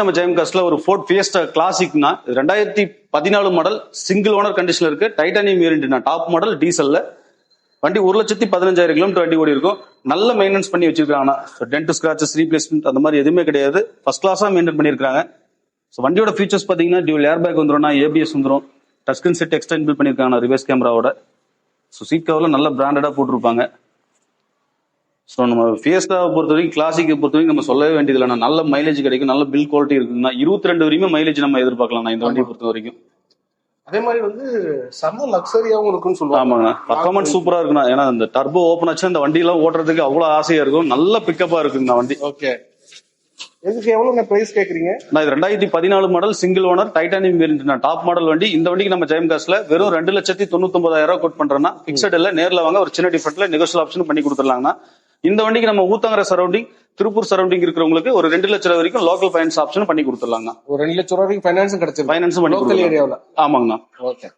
நம்ம ஜெயம் காஸ்ட்ல ஒரு ஃபோர்ட் ஃபியஸ்டா கிளாசிக்னா 2014 மாடல் சிங்கிள் ஓனர் கண்டிஷன்ல இருக்கு. டைட்டானியம் வேரியன்ட்னா டாப் மாடல் டீசல்ல வண்டி 1,15,000 கிலோமீட்டர் வண்டி ஓடி இருக்கும். நல்ல மெயின்டெனன்ஸ் பண்ணி வச்சிருக்காங்க. டென்ட் ஸ்கிராச்சஸ் ரீப்ளேஸ்மெண்ட் அந்த மாதிரி எதுவுமே கிடையாது. ஃபர்ஸ்ட் கிளாஸா மெயின்டைன் பண்ணிருக்காங்க. வண்டியோட ஃபீச்சர்ஸ் பாத்தீங்கன்னா டியூல் ஏர் பேக் வந்துடும், ஏபிஎஸ் வந்துடும், டச் ஸ்கிரீன் செட் எக்ஸ்டெண்ட் பண்ணிருக்காங்க ரிவர்ஸ் கேமராவோட. சீட் கவர்ல நல்ல பிராண்டடா போட்டிருப்பாங்க. ஸோ நம்ம ஃபியஸ்டாவை பொறுத்த வரைக்கும் கிளாசிக்கை பொறுத்த வரைக்கும் நம்ம சொல்லவே வேண்டியது இல்லை. நல்ல மைலேஜ் கிடைக்கும், நல்ல பில் குவாலிட்டி இருக்குன்னா 22 வரையுமே மைலேஜ் நம்ம எதிர்பார்க்கலாம் இந்த வண்டியை பொறுத்த வரைக்கும். அதே மாதிரி செம்ம லக்ஸரியாவும் இருக்குன்னு சொல்லுவாங்க. ஆமாங்க, பர்ஃபார்மன்ஸ் சூப்பரா இருக்குண்ணா. ஏன்னா இந்த டர்போ ஓப்பன் ஆச்சு அந்த வண்டி எல்லாம் ஓட்டுறதுக்கு அவ்வளவு ஆசையா இருக்கும். நல்ல பிக்கப்பா இருக்குங்க வண்டி. ஓகே, எதுக்கு எவ்வளவு பிரைஸ் கேக்குறீங்க? நான் இது 2014 model single owner titanium variant top model வண்டி. இந்த வண்டிக்கு நம்ம ஜெயம் காஸ்ட்ல வெறும் 2,99,000 கோட் பண்றோம்னா பிக்சட் இல்ல, நேர்ல வாங்க ஒரு சின்ன டிஃபரெண்ட்ல நெகோஷியல் ஆப்ஷன் பண்ணி கொடுத்துடலாங்கண்ணா. இந்த வண்டிக்கு நம்ம ஊத்தங்கர சரௌண்டிங் திருப்பூர் சரௌண்டிங் இருக்கிறவங்களுக்கு ஒரு 2 லட்சம் ரூபாய் வரைக்கும் லோக்கல் ஃபைனான்ஸ் ஆப்ஷன் பண்ணி கொடுத்துடலாங்க. ஒரு 2 லட்சம் ரூபாய்க்கு ஃபைனான்ஸும் கிடைச்சிருக்கு. ஃபைனான்ஸும் பண்ணி லோக்கல் ஏரியாவில். ஆமாங்கண்ணா. ஓகே.